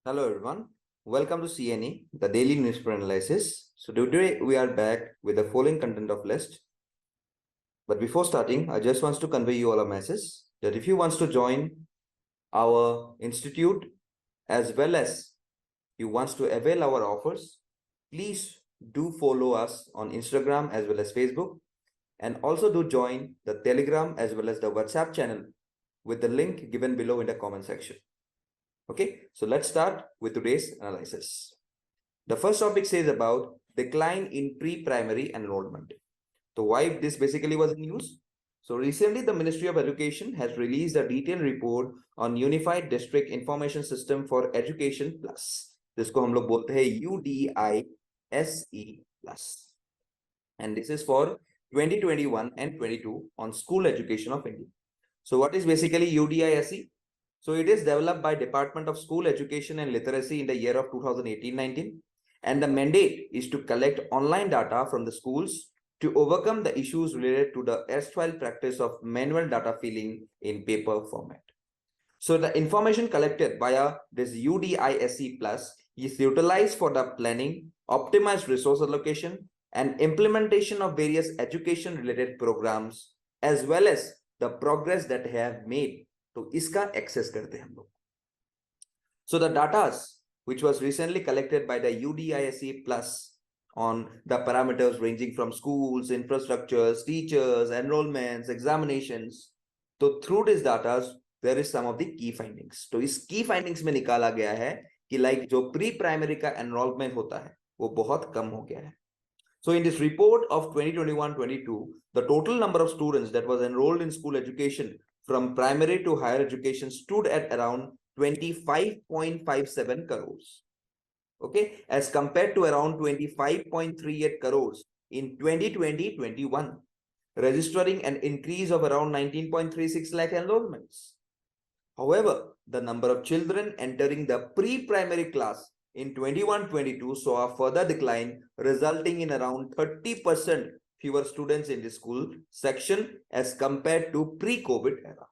Hello everyone, welcome to CNA, the daily newspaper analysis. So today we are back with the following content of list. But before starting, I just want to convey you all a message that if you want to join our institute as well as you want to avail our offers, please do follow us on Instagram as well as Facebook, and also do join the Telegram as well as the WhatsApp channel with the link given below in the comment section. Okay, so let's start with today's analysis. The first topic says about decline in pre-primary enrollment. So why this basically was in news? So recently the Ministry of Education has released a detailed report on Unified District Information System for Education Plus. जिसको हम लोग बोलते हैं UDISE Plus. And this is for 2021 and 22 on school education of India. So what is basically UDISE? So it is developed by Department of School Education and Literacy in the year of 2018-19. And the mandate is to collect online data from the schools to overcome the issues related to the erstwhile practice of manual data filling in paper format. So the information collected via this UDISE Plus is utilized for the planning, optimized resource allocation, and implementation of various education related programs, as well as the progress that they have made. तो इसका access करते हैं हम लोग. So the data which was recently collected by the UDISE Plus on the parameters ranging from schools, infrastructures, teachers, enrollments, examinations. So through this data, there is some of the key findings. तो इस key findings में निकाला गया है कि like जो pre-primary का enrollment होता है वो बहुत कम हो गया है. So in this report of 2021-22, the total number of students that was enrolled in school education from primary to higher education stood at around 25.57 crores. Okay, as compared to around 25.38 crores in 2020-21, registering an increase of around 19.36 lakh enrollments. However, the number of children entering the pre-primary class in 21-22 saw a further decline, resulting in around 30% fewer students in the school section as compared to pre-COVID era.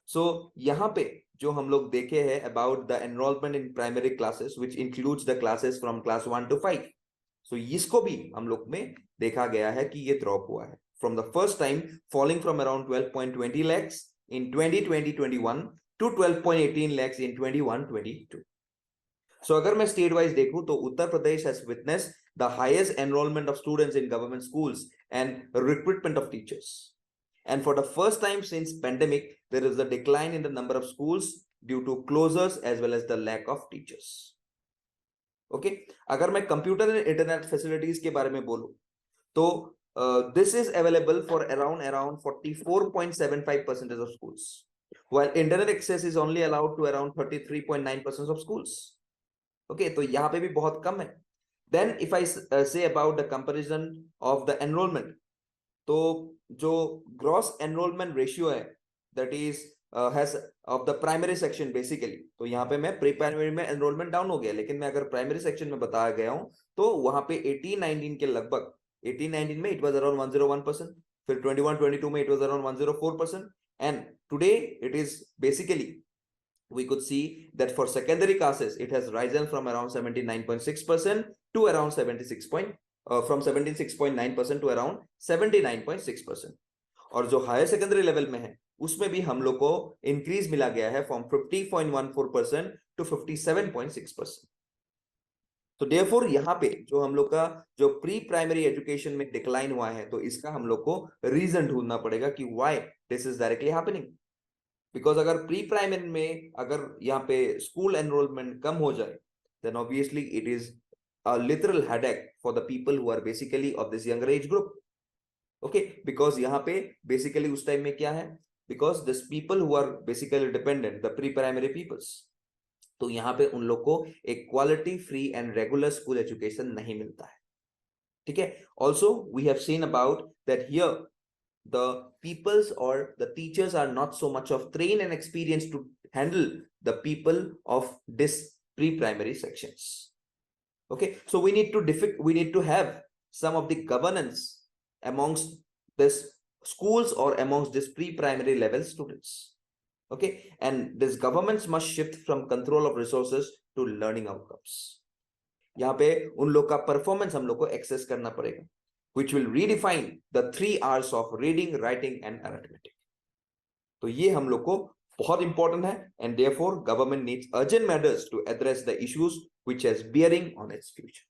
So, यहाँ पे जो हम लोग देखे हैं about the enrollment in primary classes, which includes the classes from class 1 to 5. So, इसको भी हम लोग में देखा गया है कि ये drop हुआ है. From the first time, falling from around 12.20 lakhs in 2020-21 to 12.18 lakhs in 21-22. So अगर मैं state wise देखूं तो Uttar Pradesh has witnessed the highest enrollment of students in government schools and recruitment of teachers. And for the first time since pandemic, there is a decline in the number of schools due to closures as well as the lack of teachers. Okay, अगर मैं computer and internet facilities के बारे में बोलूं तो this is available for around 44.75% of schools, while internet access is only allowed to around 33.9% of schools. Okay, तो यहाँ पे भी बहुत कम है. Then if I say about the comparison of the enrollment, तो जो gross enrollment ratio है, that is has of the primary section basically, तो यहाँ पे मैं pre-primary में enrollment down हो गया, लेकिन मैं अगर primary section में बताया गया हूँ तो वहाँ पे 18-19 के लगभग 18-19 में it was around 101%, फिर 21-22 में it was around 104%, and today it is basically we could see that for secondary classes it has risen from around 79.6% to around from 76.9% to around 79.6%. और जो higher secondary level में है उसमें भी हम लोग को increase मिला गया है from 50.14% to 57.6%. तो therefore यहाँ पे जो हम लोग का जो pre-primary education में decline हुआ है तो इसका हम लोग को reason ढूंढना पड़ेगा कि why this is directly happening. Because अगर pre-primary में अगर यहाँ पे school enrollment कम हो जाए, then obviously it is a literal headache for the people who are basically of this younger age group. Okay, because यहाँ पे basically उस time में क्या है? Because this people who are basically dependent, the pre-primary peoples, तो यहाँ पे उन लोग को एक quality free and regular school education नहीं मिलता है. ठीक है? Also, we have seen about that here. The peoples or the teachers are not so much of trained and experienced to handle the people of this pre-primary sections. Okay, so we need to have some of the governance amongst this schools or amongst this pre-primary level students. Okay, and this governments must shift from control of resources to learning outcomes. यहाँ पे उन लोग का performance हम लोग को access करना पड़ेगा, which will redefine the 3 R's of reading, writing and arithmetic. तो ये हम लोग को बहुत इंपॉर्टेंट है, and therefore government needs urgent measures to address the issues which has bearing on its future.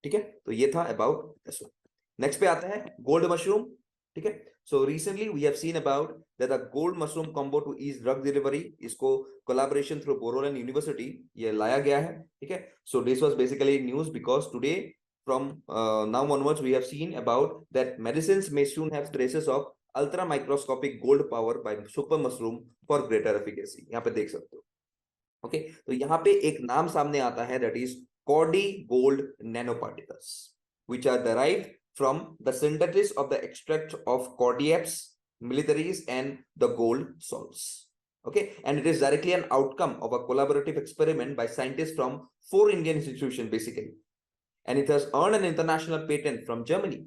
ठीक है, तो ये था about this one. नेक्स्ट पे आता है गोल्ड मशरूम. ठीक है, so recently we have seen about that a gold mushroom combo to ease drug delivery, इसको collaboration through Borolan University ये लाया गया है. ठीक है, so this was basically news because today from now onwards we have seen about that medicines may soon have traces of ultra microscopic gold power by super mushroom for greater efficacy. यहाँ पे देख सकते हो. Okay, तो यहाँ पे एक नाम सामने आता है, that is Cordy gold nanoparticles, which are derived from the synthesis of the extract of Cordyceps militaris and the gold salts. Okay, and it is directly an outcome of a collaborative experiment by scientists from 4 Indian institutions basically, and it has earned an international patent from Germany.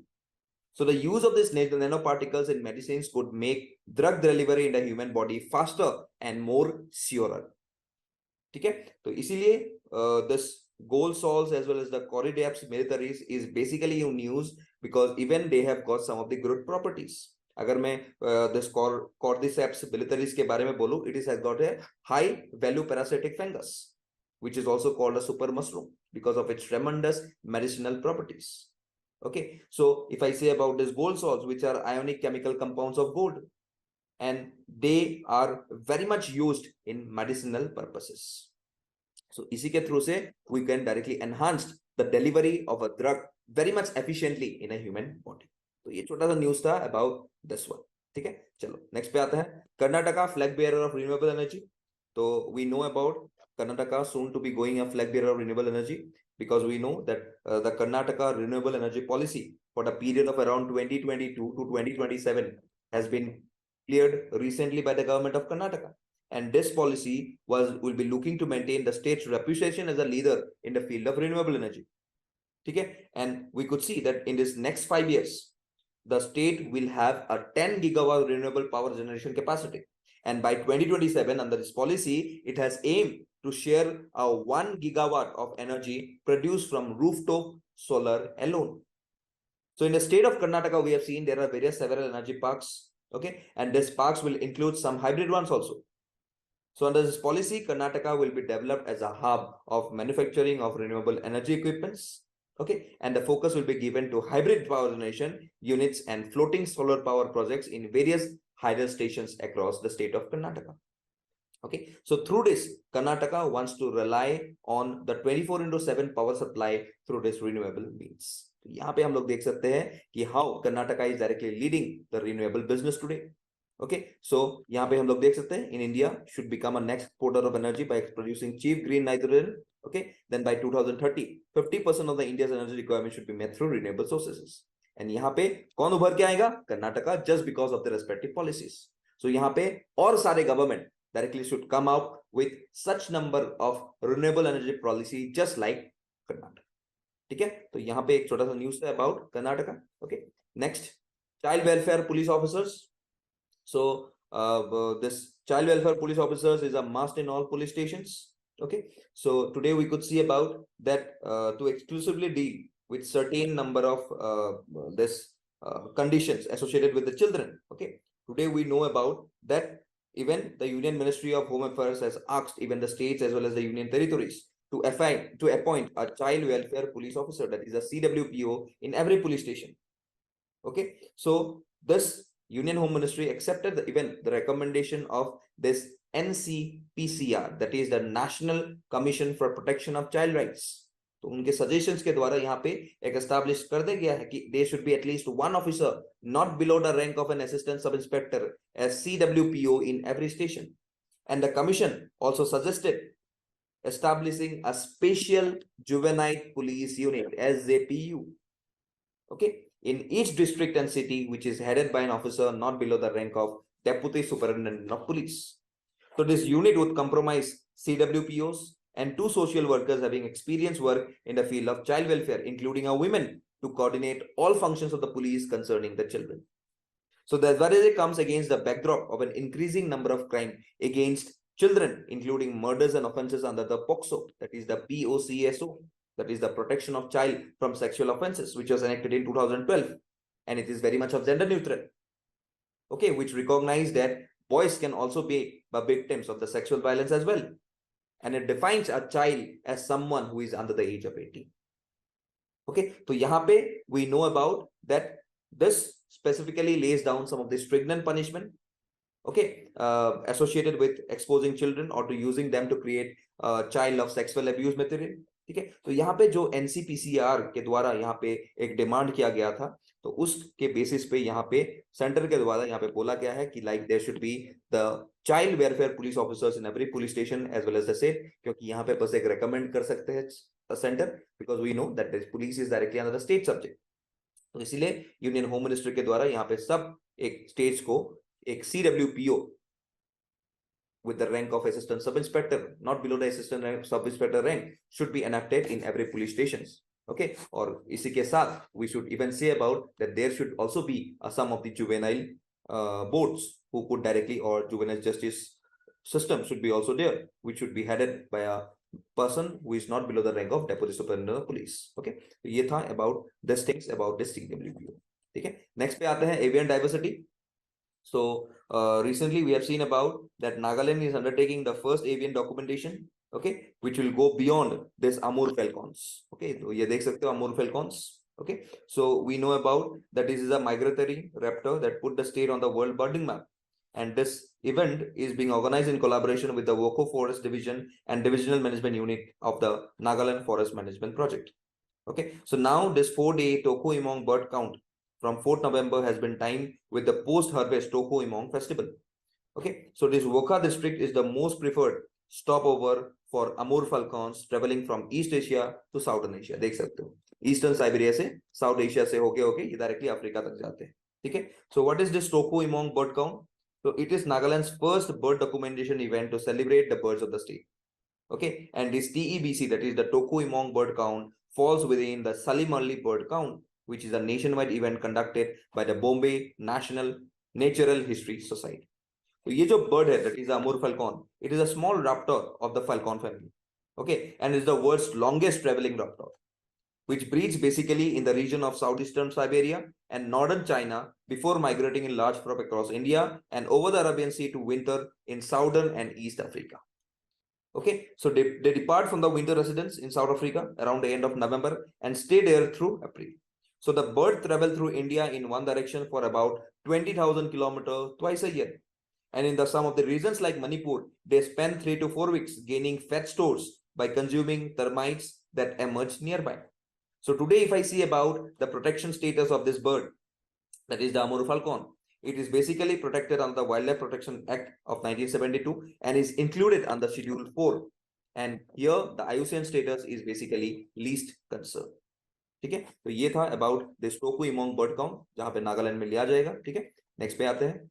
So the use of these nanoparticles in medicines could make drug delivery in the human body faster and more surer. ठीक है, तो इसीलिए this gold salts as well as the Cordyceps militaris is basically in news because even they have got some of the good properties. अगर मैं this Cordyceps militaris के बारे में बोलूं, it has got a high value parasitic fungus which is also called a super mushroom because of its tremendous medicinal properties. Okay, so if I say about this gold salts, which are ionic chemical compounds of gold, and they are very much used in medicinal purposes. So इसी के through से we can directly enhance the delivery of a drug very much efficiently in a human body. तो ये छोटा सा news था about this one. ठीक है, चलो नेक्स्ट पे आता है Karnataka flag bearer of renewable energy. तो we know about Karnataka soon to be going a flag bearer of renewable energy because we know that the Karnataka renewable energy policy for the period of around 2022 to 2027 has been cleared recently by the government of Karnataka, and this policy will be looking to maintain the state's reputation as a leader in the field of renewable energy. Okay, and we could see that in this next 5 years the state will have a 10 gigawatt renewable power generation capacity, and by 2027 under this policy it has aimed to share a 1 gigawatt of energy produced from rooftop solar alone. So in the state of Karnataka we have seen there are several energy parks. Okay, and these parks will include some hybrid ones also. So under this policy, Karnataka will be developed as a hub of manufacturing of renewable energy equipments. Okay, and the focus will be given to hybrid power generation units and floating solar power projects in various hydro stations across the state of Karnataka. Okay, so through this, Karnataka wants to rely on the 24/7 power supply through this renewable means. तो यहाँ पे हम लोग देख सकते हैं कि how Karnataka is directly leading the renewable business today. Okay, so यहाँ पे हम लोग देख सकते हैं in India should become a next exporter of energy by producing cheap green nitrogen. Okay, then by 2030, 50% of the India's energy requirement should be met through renewable sources. And यहाँ पे कौन उभर के आएगा? Karnataka, just because of the respective policies. So यहाँ पे और सारे government directly should come out with such number of renewable energy policy just like Karnataka. ठीक है, तो यहाँ पे एक छोटा सा न्यूज है about Karnataka. Okay, next, child welfare police officers. So this child welfare police officers is a must in all police stations. Okay, so today we could see about that to exclusively deal with certain number of this conditions associated with the children. Okay, today we know about that even the Union Ministry of Home Affairs has asked even the states as well as the union territories to appoint a child welfare police officer, that is a CWPO, in every police station. Okay, so this Union Home Ministry accepted even the recommendation of this NCPCR, that is the National Commission for Protection of Child Rights. तो उनके suggestions के द्वारा यहाँ पे एक establish कर दिया गया है कि there should be at least one officer not below the rank of an assistant sub inspector as CWPO in every station, and the commission also suggested establishing a special juvenile police unit SJPU, okay, in each district and city, which is headed by an officer not below the rank of deputy superintendent of police. So this unit would comprise CWPOs and 2 social workers having experience work in the field of child welfare, including a woman, to coordinate all functions of the police concerning the children. So the advisory comes against the backdrop of an increasing number of crime against children, including murders and offences under the POCSO, that is the POCSO, that is the Protection of Child from Sexual Offences, which was enacted in 2012, and it is very much of gender neutral. Okay, which recognize that boys can also be the victims of the sexual violence as well, and it defines a child as someone who is under the age of 18. Okay, so यहाँ पे we know about that this specifically lays down some of the stringent punishment, okay, associated with exposing children or to using them to create child of sexual abuse material. ठीक है, तो यहाँ पे जो NCPCR के द्वारा यहाँ पे एक डिमांड किया गया था, तो उसके बेसिस पे यहाँ पे सेंटर के द्वारा यहाँ पे बोला गया है कि like there should be the child welfare police officers in every police station as well as the state, क्योंकि यहाँ पे बस एक रेकमेंड कर सकते हैं centre, because we know that police is directly under the state subject. तो इसीलिए यूनियन होम मिनिस्टर के द्वारा यहाँ पे सब एक स्टेट्स को एक CWPO with the rank of assistant sub inspector, not below the assistant sub inspector rank, should be enacted in every police stations. Okay, और इसी के साथ we should even say about that there should also be some of the juvenile boards who could directly, or juvenile justice system should be also there, which should be headed by a person who is not below the rank of deputy superintendent of police. Okay, तो ये था about this things about this CWPO. ठीक है, next पे आते हैं avian diversity. So recently we have seen about that Nagaland is undertaking the first avian documentation, okay, which will go beyond this Amur falcons. Okay, तो ये देख सकते हो Amur falcons. Okay, so we know about that this is a migratory raptor that put the state on the world birding map, and this event is being organized in collaboration with the Woko Forest Division and Divisional Management Unit of the Nagaland Forest Management Project. Okay, so now this 4-day Toko Imong bird count from 4th November has been timed with the post-harvest Toko Imong festival. Okay, so this Wokha district is the most preferred stopover for Amur falcons traveling from East Asia to Southern Asia. देख सकते हो Eastern Siberia से South Asia से होके ये directly Africa तक जाते हैं. ठीक है, so what is this Toko Imong bird count? So it is Nagaland's first bird documentation event to celebrate the birds of the state. Okay, and this TEBC, that is the Toko Imong bird count, falls within the Salim-Ali bird count, which is a nationwide event conducted by the Bombay National Natural History Society. So ये जो bird है, that is the Amur falcon, it is a small raptor of the falcon family. Okay, and is the world's longest traveling raptor, which breeds basically in the region of southeastern Siberia and northern China before migrating in large crop across India and over the Arabian Sea to winter in southern and East Africa. Okay, so they depart from the winter residence in South Africa around the end of November and stay there through April. So the bird travel through India in one direction for about 20,000 kilometers twice a year. And in some of the regions like Manipur, they spend 3 to 4 weeks gaining fat stores by consuming termites that emerge nearby. So today, if I see about the protection status of this bird, that is the Amur falcon, it is basically protected under the Wildlife Protection Act of 1972 and is included under Schedule 4. And here the IUCN status is basically least concern. ठीक है, तो ये था about this Toko Imong bird count, जहाँ पे नागालैंड में लिया जाएगा. ठीक है, next पे आते हैं.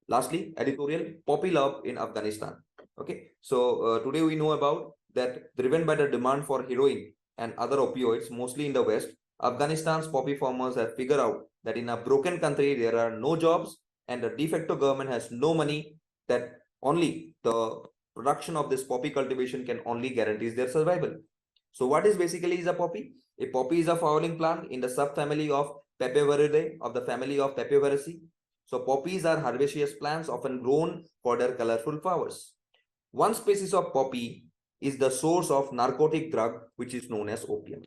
Lastly, editorial poppy love in Afghanistan. Okay, so today we know about that driven by the demand for heroin and other opioids, mostly in the West, Afghanistan's poppy farmers have figured out that in a broken country there are no jobs and the de facto government has no money, that only the production of this poppy cultivation can only guarantees their survival. So what is basically is a poppy? A poppy is a flowering plant in the subfamily of Papaveridae of the family of Papaveraceae. So poppies are herbaceous plants often grown for their colorful flowers. One species of poppy is the source of narcotic drug which is known as opium.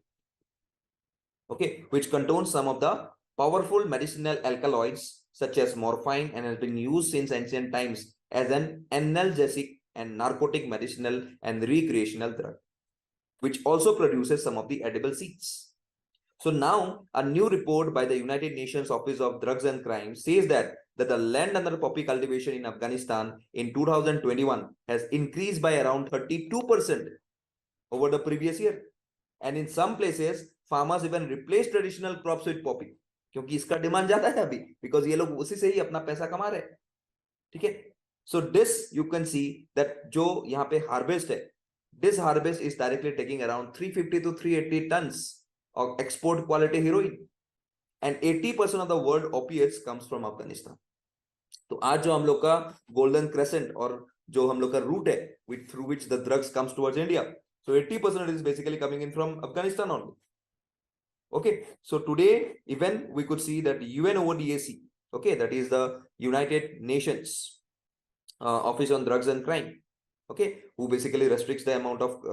Okay, which contains some of the powerful medicinal alkaloids such as morphine and has been used since ancient times as an analgesic and narcotic medicinal and recreational drug, which also produces some of the edible seeds. So now a new report by the United Nations Office of Drugs and Crime says that the land under poppy cultivation in Afghanistan in 2021 has increased by around 32% over the previous year. And in some places, farmers even replace traditional crops with poppy. क्योंकि इसका demand ज्यादा है अभी, because ये लोग उसी से ही अपना पैसा कमा रहे हैं. ठीक है, so this you can see that जो यहाँ पे harvest है, this harvest is directly taking around 350 to 380 tons of export quality heroin. and 80% of the world opiates comes from Afghanistan. तो आज जो हम लोग का गोल्डन क्रेसेंट और जो हम लोग का रूट है through which the drugs comes towards India, so 80% is basically coming in from Afghanistan only. Okay, so today even we could see that UNODC, okay, that is the United Nations Office on Drugs and Crime, okay, who basically restricts the amount of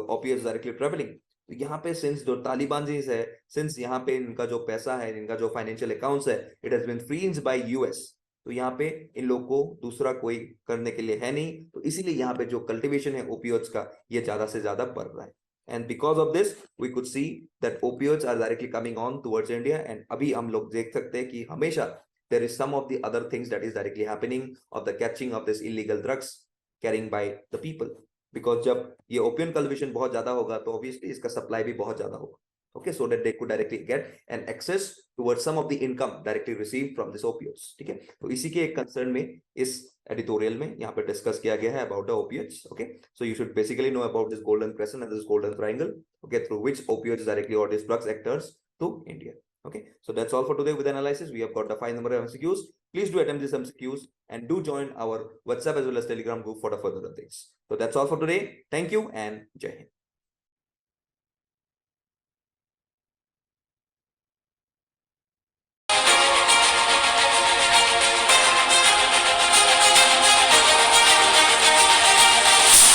opiates directly traveling. तो यहाँ पे since जो तालिबान जी है, since यहाँ पे इनका जो पैसा है, इनका जो फाइनेंशियल अकाउंट्स है, it has been freezed by US, तो यहाँ पे इन लोग को दूसरा कोई करने के लिए है नहीं, तो इसीलिए यहाँ पे जो कल्टीवेशन है ओपियोइड्स का ये ज्यादा से ज्यादा बढ़ रहा है. And because of this, we could see that opioids are directly coming on towards India. And अभी हम लोग देख सकते हैं कि हमेशा there is some of the other things that is directly happening of the catching of this illegal drugs carrying by the people. Because जब ये opium cultivation बहुत ज्यादा होगा तो obviously इसका supply भी बहुत ज्यादा होगा. Okay, so that they could directly get an access towards some of the income directly received from this opioids. ठीक है, तो इसी के एक concern में इस editorial में यहाँ पे discuss किया गया है about the opioids. Okay, so you should basically know about this golden crescent and this golden triangle, okay, through which opioids directly or these drugs actors to India. Okay, so that's all for today with analysis. We have got the 5 number of MCQs. Please do attempt these MCQs and do join our WhatsApp as well as Telegram group for the further updates. So that's all for today. Thank you and Jai Hind.